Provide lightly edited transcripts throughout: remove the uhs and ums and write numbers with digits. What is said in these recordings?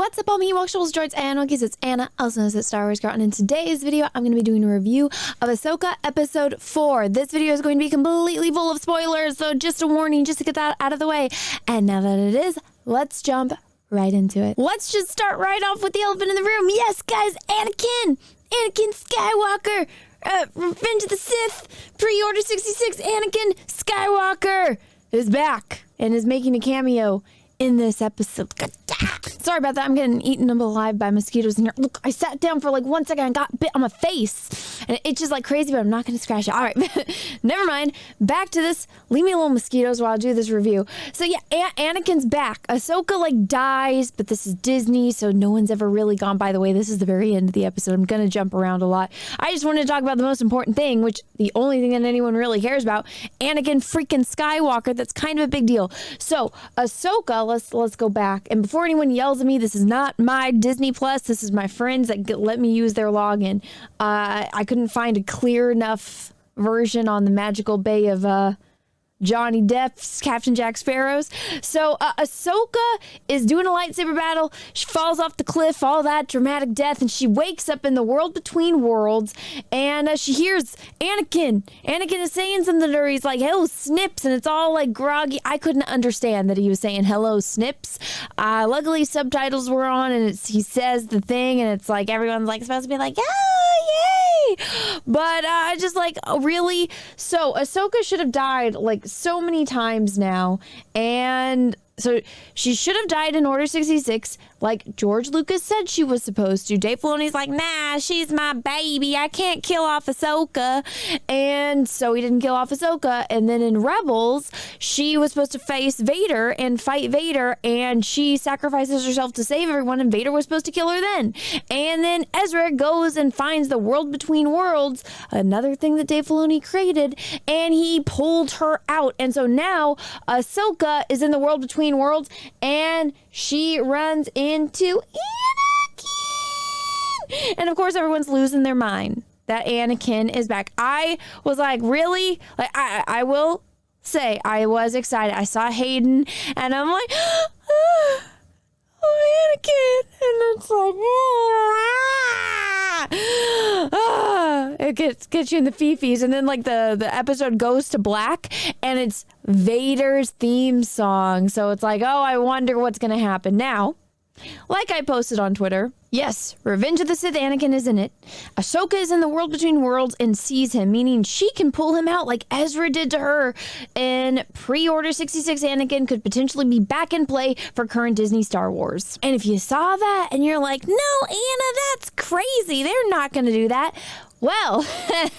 What's up, all me Walkshables, droids, and Wookiees? It's Anna, also known as that Star Wars girl, and in today's video, I'm going to be doing a review of Ahsoka Episode 4. This video is going to be completely full of spoilers, so just a warning, just to get that out of the way. And now that it is, let's jump right into it. Let's just start right off with the elephant in the room. Yes, guys, Anakin Skywalker, Revenge of the Sith, Pre-Order 66, Anakin Skywalker is back and is making a cameo in this episode. Sorry about that. I'm getting eaten up alive by mosquitoes in here. Look, I sat down for like 1 second and got bit on my face. And it itches like crazy, but I'm not going to scratch it. All right, never mind. Back to this. Leave me alone, mosquitoes, while I do this review. So yeah, Anakin's back. Ahsoka like dies, but this is Disney, so no one's ever really gone. By the way, this is the very end of the episode. I'm going to jump around a lot. I just wanted to talk about the most important thing, which the only thing that anyone really cares about, Anakin freaking Skywalker. That's kind of a big deal. So Ahsoka, let's go back. And before anyone yells at me, this is not my Disney Plus. This is my friends that let me use their login. I couldn't find a clear enough version on the magical bay of Johnny Depp's Captain Jack Sparrow's. So Ahsoka is doing a lightsaber battle. She falls off the cliff, all that dramatic death, and she wakes up in the world between worlds, and she hears Anakin. Anakin is saying something to her. He's like, hello, Snips, and it's all like groggy. I couldn't understand that he was saying hello, Snips. Luckily, subtitles were on, and he says the thing, and it's like everyone's like supposed to be like, oh, yay! But I just like, really? So Ahsoka should have died like so many times now, and so she should have died in Order 66 like George Lucas said she was supposed to. Dave Filoni's like, nah, she's my baby, I can't kill off Ahsoka. And so he didn't kill off Ahsoka. And then in Rebels, she was supposed to face Vader and fight Vader, and she sacrifices herself to save everyone, and Vader was supposed to kill her then. And then Ezra goes and finds the world between worlds, another thing that Dave Filoni created, and he pulled her out. And so now Ahsoka is in the world between worlds, and she runs into Anakin. And of course, everyone's losing their mind that Anakin is back. I was like, really? Like, I will say I was excited. I saw Hayden, and I'm like, oh, Anakin. And it's like, it gets you in the fifis. And then like the episode goes to black, and it's Vader's theme song. So it's like, oh, I wonder what's going to happen now. Like I posted on Twitter, yes, Revenge of the Sith Anakin is in it. Ahsoka is in the world between worlds and sees him, meaning she can pull him out like Ezra did to her. And Pre-Order 66 Anakin could potentially be back in play for current Disney Star Wars. And if you saw that and you're like, no, Anna, that's crazy, they're not going to do that. Well, look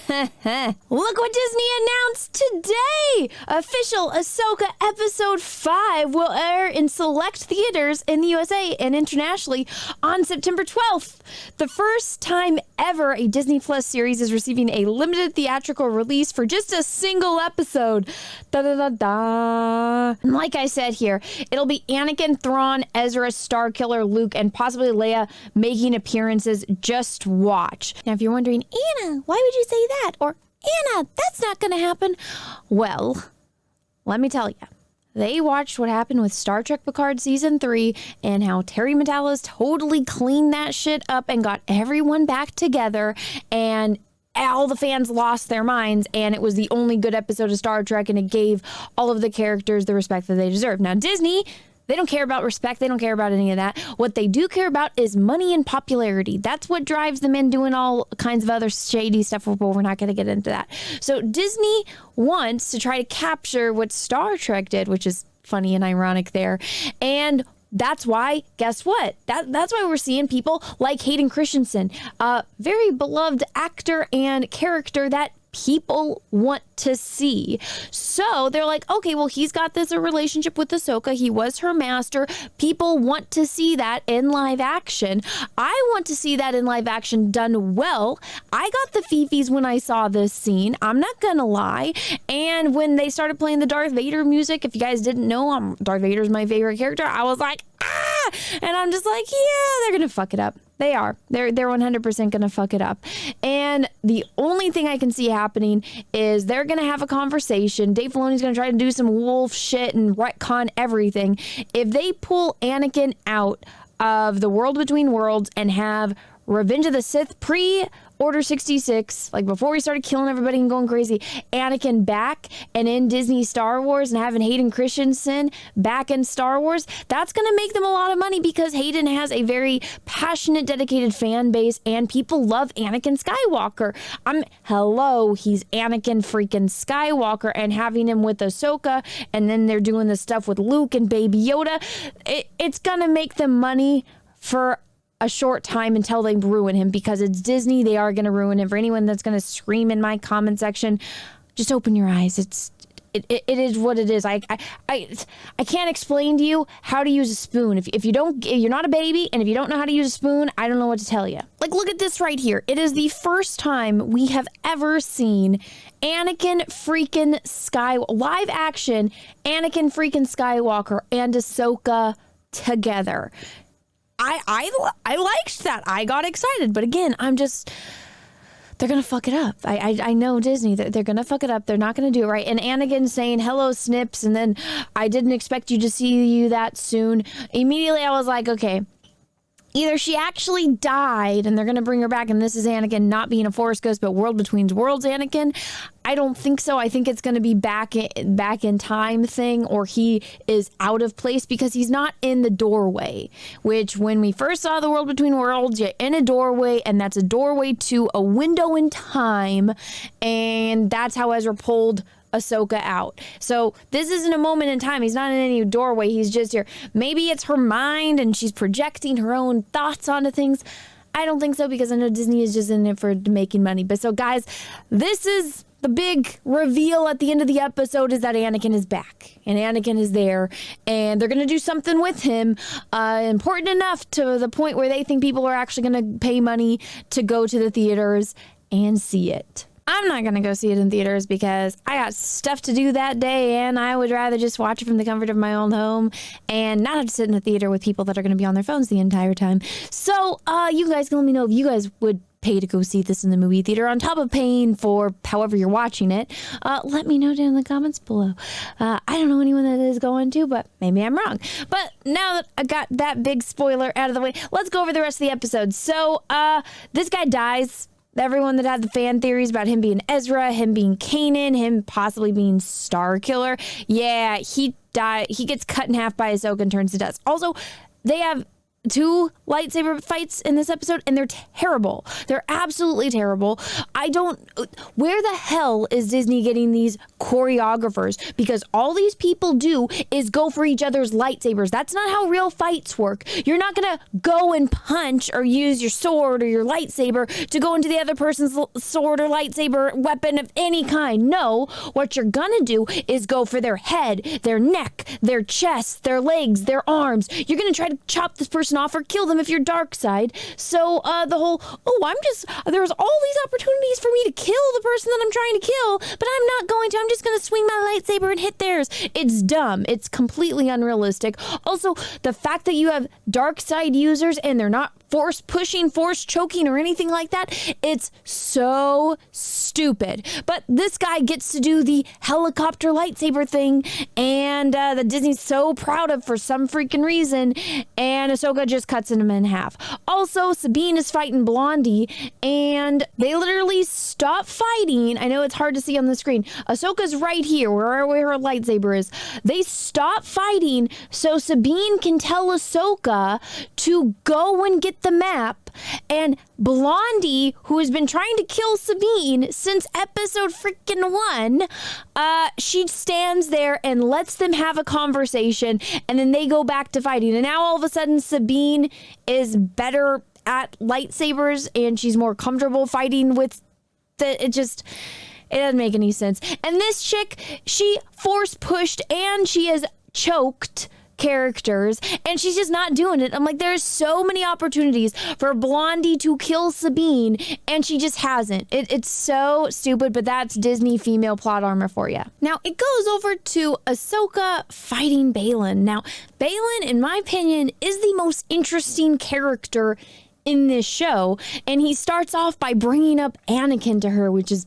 what Disney announced today. Official Ahsoka Episode 5 will air in select theaters in the USA and internationally on September 12th. The first time ever a Disney Plus series is receiving a limited theatrical release for just a single episode. Da-da-da-da. Like I said here, it'll be Anakin, Thrawn, Ezra, Starkiller, Luke, and possibly Leia making appearances. Just watch. Now, if you're wondering, Anna, why would you say that? Or, Anna, that's not going to happen. Well, let me tell you. They watched what happened with Star Trek Picard Season 3 and how Terry Matalas totally cleaned that shit up and got everyone back together, and all the fans lost their minds, and it was the only good episode of Star Trek, and it gave all of the characters the respect that they deserve. Now, Disney, they don't care about respect. They don't care about any of that. What they do care about is money and popularity. That's what drives them in doing all kinds of other shady stuff, but we're not going to get into that. So Disney wants to try to capture what Star Trek did, which is funny and ironic there. And that's why, guess what? That's why we're seeing people like Hayden Christensen, a very beloved actor and character that people want to see. So they're like, okay, well, he's got this relationship with Ahsoka. He was her master. People want to see that in live action. I want to see that in live action done well. I got the fifis when I saw this scene. I'm not gonna lie. And when they started playing the Darth Vader music, if you guys didn't know, Darth Vader's my favorite character. I was like, ah! And I'm just like, yeah, they're gonna fuck it up. They are. They're 100% going to fuck it up. And the only thing I can see happening is they're going to have a conversation. Dave Filoni's going to try to do some wolf shit and retcon everything. If they pull Anakin out, of the World Between Worlds and have Revenge of the Sith pre-Order 66, like before we started killing everybody and going crazy, Anakin back and in Disney Star Wars and having Hayden Christensen back in Star Wars, that's going to make them a lot of money because Hayden has a very passionate, dedicated fan base and people love Anakin Skywalker. He's Anakin freaking Skywalker, and having him with Ahsoka and then they're doing the stuff with Luke and Baby Yoda, it's going to make them money for a short time until they ruin him, because it's Disney. They are going to ruin him. For anyone that's going to scream in my comment section, just open your eyes. It is what it is. I can't explain to you how to use a spoon. If you're not a baby, and if you don't know how to use a spoon, I don't know what to tell you. Like, look at this right here. It is the first time we have ever seen Anakin freaking live action Anakin freaking Skywalker and Ahsoka together. I liked that. I got excited. But again, they're going to fuck it up. I know Disney. They're going to fuck it up. They're not going to do it right. And Anakin saying, hello, Snips. And then I didn't expect you to see you that soon. Immediately, I was like, okay, either she actually died and they're going to bring her back and this is Anakin not being a Force ghost, but World Between Worlds Anakin. I don't think so. I think it's going to be back in time thing, or he is out of place because he's not in the doorway, which when we first saw the World Between Worlds, you're in a doorway, and that's a doorway to a window in time. And that's how Ezra pulled Ahsoka out. So this isn't a moment in time. He's not in any doorway. He's just here. Maybe it's her mind and she's projecting her own thoughts onto things. I don't think so, because I know Disney is just in it for making money. But so guys, this is the big reveal at the end of the episode, is that Anakin is back and Anakin is there and they're going to do something with him important enough to the point where they think people are actually going to pay money to go to the theaters and see it. I'm not going to go see it in theaters because I got stuff to do that day, and I would rather just watch it from the comfort of my own home and not have to sit in the theater with people that are going to be on their phones the entire time. So you guys can let me know if you guys would pay to go see this in the movie theater on top of paying for however you're watching it. Let me know down in the comments below. I don't know anyone that is going to, but maybe I'm wrong. But now that I got that big spoiler out of the way, let's go over the rest of the episode. So this guy dies. Everyone that had the fan theories about him being Ezra, him being Kanan, him possibly being Star Killer. Yeah, he died. He gets cut in half by Ahsoka and turns to dust. Also, they have 2 lightsaber fights in this episode, and they're terrible. They're absolutely terrible. Where the hell is Disney getting these choreographers? Because all these people do is go for each other's lightsabers. That's not how real fights work. You're not going to go and punch or use your sword or your lightsaber to go into the other person's sword or lightsaber weapon of any kind. No, what you're going to do is go for their head, their neck, their chest, their legs, their arms. You're going to try to chop this person off or kill them if you're dark side. So the whole, there's all these opportunities for me to kill the person that I'm trying to kill, but I'm not going to. I'm just going to swing my lightsaber and hit theirs. It's dumb. It's completely unrealistic. Also, the fact that you have dark side users and they're not force pushing, force choking, or anything like that, it's so stupid. But this guy gets to do the helicopter lightsaber thing, and that Disney's so proud of for some freaking reason, and Ahsoka just cuts him in half. Also, Sabine is fighting Blondie, and they literally stop fighting. I know it's hard to see on the screen. Ahsoka's right here, where her lightsaber is. They stop fighting so Sabine can tell Ahsoka to go and get the map, and Blondie, who has been trying to kill Sabine since episode freaking 1, she stands there and lets them have a conversation, and then they go back to fighting. And now all of a sudden Sabine is better at lightsabers and she's more comfortable fighting with it doesn't make any sense. And this chick, she force pushed and she has choked characters, and she's just not doing it. I'm like, there's so many opportunities for Blondie to kill Sabine, and she just hasn't. It's so stupid, but that's Disney female plot armor for you. Now, it goes over to Ahsoka fighting Baylan. Now, Baylan, in my opinion, is the most interesting character in this show, and he starts off by bringing up Anakin to her, which is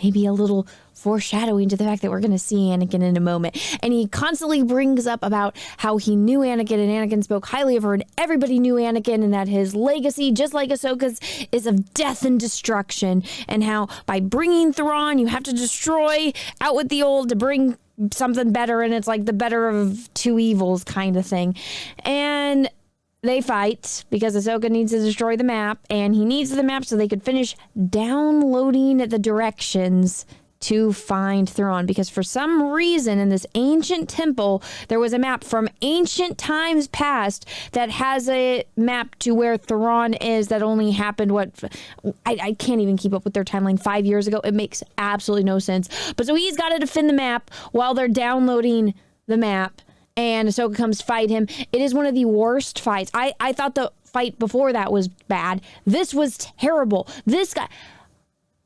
maybe a little foreshadowing to the fact that we're going to see Anakin in a moment. And he constantly brings up about how he knew Anakin and Anakin spoke highly of her and everybody knew Anakin and that his legacy, just like Ahsoka's, is of death and destruction. And how by bringing Thrawn, you have to destroy out with the old to bring something better. And it's like the better of two evils kind of thing. And they fight because Ahsoka needs to destroy the map and he needs the map so they could finish downloading the directions to find Thrawn, because for some reason in this ancient temple there was a map from ancient times past that has a map to where Thrawn is that only happened I can't even keep up with their timeline, 5 years ago. It makes absolutely no sense. But so he's got to defend the map while they're downloading the map, and Ahsoka comes to fight him. It is one of the worst fights. I thought the fight before that was bad. This was terrible. This guy,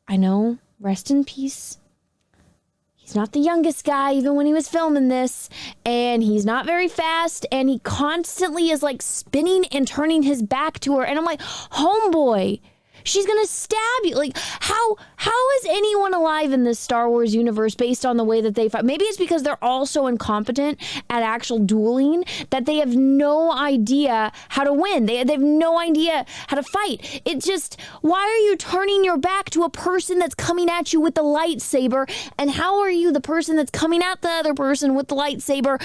I know, rest in peace. He's not the youngest guy, even when he was filming this, and he's not very fast, and he constantly is like spinning and turning his back to her, and I'm like, homeboy, she's gonna stab you. Like, how is anyone alive in this Star Wars universe based on the way that they fight? Maybe it's because they're all so incompetent at actual dueling that they have no idea how to win. They have no idea how to fight. It's just, why are you turning your back to a person that's coming at you with the lightsaber? And how are you the person that's coming at the other person with the lightsaber?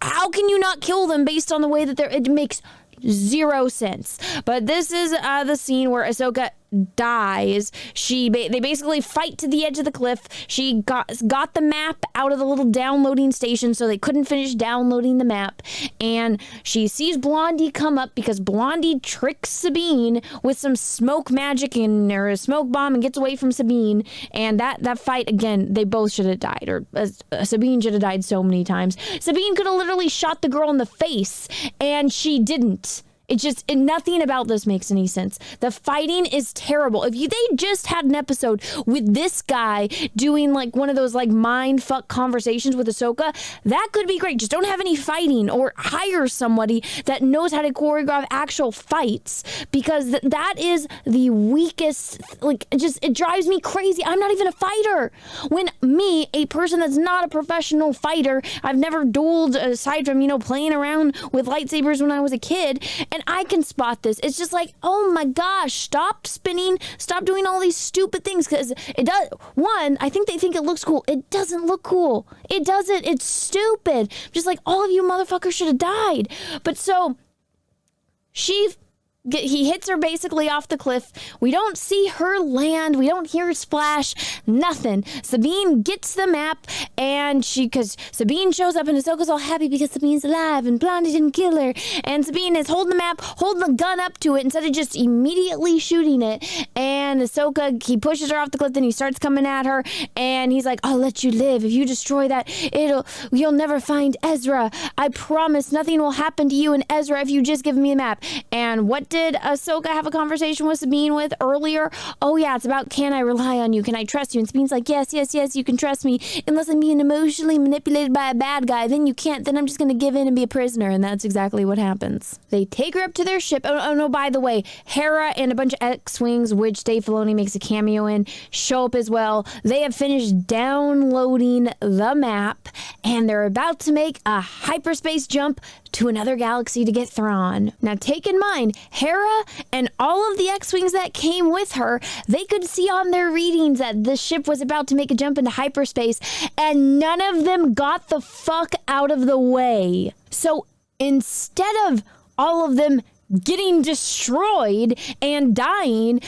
How can you not kill them based on the way that it makes zero sense. But this is the scene where Ahsoka dies. They basically fight to the edge of the cliff. She got the map out of the little downloading station, so they couldn't finish downloading the map. And she sees Blondie come up because Blondie tricks Sabine with some smoke magic or a smoke bomb and gets away from Sabine. And that fight, again, they both should have died, or Sabine should have died so many times. Sabine could have literally shot the girl in the face, and she didn't. Nothing about this makes any sense. The fighting is terrible. If they just had an episode with this guy doing like one of those like mind fuck conversations with Ahsoka, that could be great. Just don't have any fighting, or hire somebody that knows how to choreograph actual fights, because that is the weakest. It drives me crazy. I'm not even a fighter. When me, a person that's not a professional fighter, I've never dueled aside from, playing around with lightsabers when I was a kid, and I can spot this. It's just like, oh my gosh, stop spinning, stop doing all these stupid things, because it does. One, I think they think it looks cool. It doesn't look cool. It doesn't. It's stupid. Just like, all of you motherfuckers should have died. But so he hits her basically off the cliff. We don't see her land. We don't hear her splash. Nothing. Sabine gets the map, and because Sabine shows up, and Ahsoka's all happy because Sabine's alive and Blondie didn't kill her. And Sabine is holding the map, holding the gun up to it instead of just immediately shooting it. And Ahsoka, he pushes her off the cliff, then he starts coming at her, and he's like, I'll let you live. If you destroy that, you'll never find Ezra. I promise nothing will happen to you and Ezra if you just give me a map. And what did Ahsoka have a conversation with Sabine with earlier? Oh yeah, it's about, can I rely on you? Can I trust you? And Sabine's like, yes, you can trust me. Unless I'm being emotionally manipulated by a bad guy, then you can't. Then I'm just going to give in and be a prisoner. And that's exactly what happens. They take her up to their ship. Oh no, by the way, Hera and a bunch of X-Wings, which Dave Filoni makes a cameo in, show up as well. They have finished downloading the map, and they're about to make a hyperspace jump to another galaxy to get Thrawn. Now, take in mind, Hera and all of the X-Wings that came with her, they could see on their readings that the ship was about to make a jump into hyperspace, and none of them got the fuck out of the way. So instead of all of them getting destroyed and dying,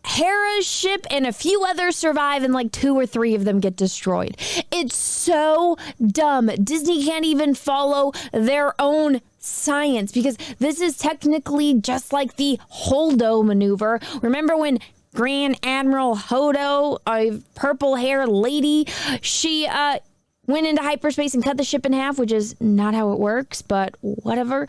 Hera's ship and a few others survive, and like 2 or 3 of them get destroyed. It's so dumb. Disney can't even follow their own science, because this is technically just like the Holdo maneuver. Remember when Grand Admiral Hodo, a purple-haired lady, she went into hyperspace and cut the ship in half, which is not how it works, but whatever.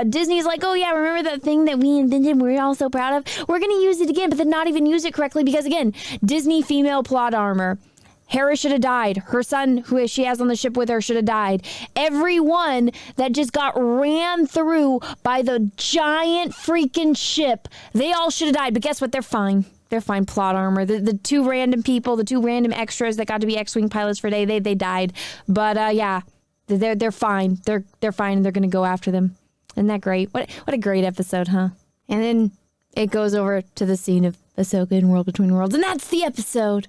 Disney's like, oh yeah, remember that thing that we invented and we're all so proud of? We're going to use it again, but then not even use it correctly, because again, Disney female plot armor. Hera should have died. Her son, who she has on the ship with her, should have died. Everyone that just got ran through by the giant freaking ship, they all should have died. But guess what? They're fine. They're fine. Plot armor. The two random people, the two random extras that got to be X-Wing pilots for a day, they died. But yeah, they're fine. They're fine, and they're gonna go after them. Isn't that great? What a great episode, huh? And then it goes over to the scene of Ahsoka in World Between Worlds, and that's the episode.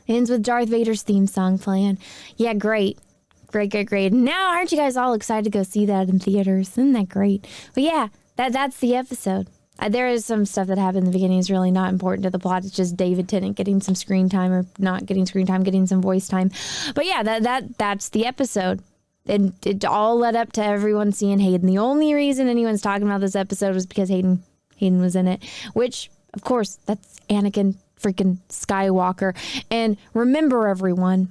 It ends with Darth Vader's theme song playing. Yeah, great. Great. Now, aren't you guys all excited to go see that in theaters? Isn't that great? But yeah, that's the episode. There is some stuff that happened in the beginning is really not important to the plot. It's just David Tennant getting some screen time, or not getting screen time, getting some voice time. But yeah, that's the episode. And it all led up to everyone seeing Hayden. The only reason anyone's talking about this episode was because Hayden was in it, which, of course, that's Anakin freaking Skywalker. And remember, everyone,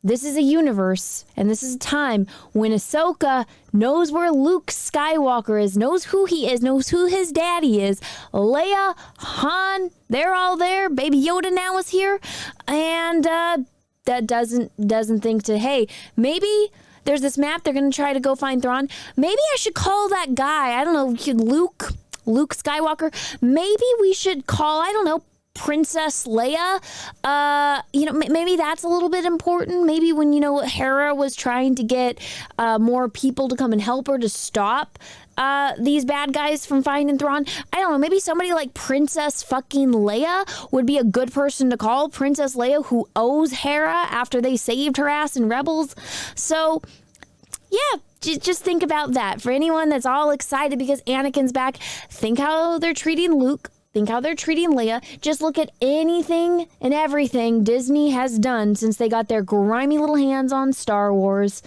this is a universe, and this is a time when Ahsoka knows where Luke Skywalker is, knows who he is, knows who his daddy is. Leia, Han, they're all there. Baby Yoda now is here. And that doesn't think to, hey, maybe there's this map. They're going to try to go find Thrawn. Maybe I should call that guy. I don't know, Luke Skywalker. Maybe we should call, I don't know, Princess Leia. Maybe that's a little bit important. Maybe when, Hera was trying to get more people to come and help her to stop these bad guys from finding Thrawn. I don't know, maybe somebody like Princess fucking Leia would be a good person to call. Princess Leia, who owes Hera after they saved her ass in Rebels. So, yeah, just think about that. For anyone that's all excited because Anakin's back, think how they're treating Luke. Think how they're treating Leia. Just look at anything and everything Disney has done since they got their grimy little hands on Star Wars.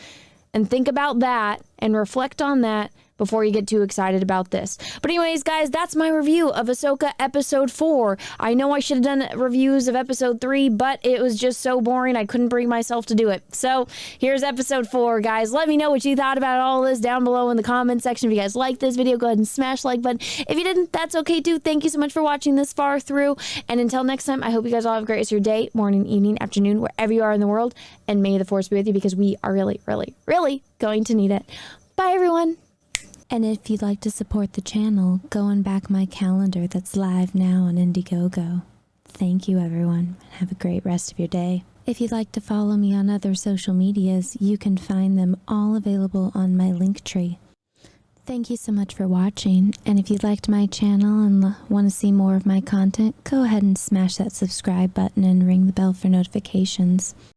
And think about that and reflect on that before you get too excited about this. But anyways, guys, that's my review of Ahsoka Episode 4. I know I should have done reviews of Episode 3, but it was just so boring, I couldn't bring myself to do it. So here's Episode 4, guys. Let me know what you thought about all this down below in the comment section. If you guys liked this video, go ahead and smash the like button. If you didn't, that's okay too. Thank you so much for watching this far through. And until next time, I hope you guys all have a great rest of your day, morning, evening, afternoon, wherever you are in the world. And may the Force be with you, because we are really, really, really going to need it. Bye, everyone. And if you'd like to support the channel, go and back my calendar that's live now on Indiegogo. Thank you, everyone, and have a great rest of your day. If you'd like to follow me on other social medias, you can find them all available on my Linktree. Thank you so much for watching, and if you liked my channel and want to see more of my content, go ahead and smash that subscribe button and ring the bell for notifications.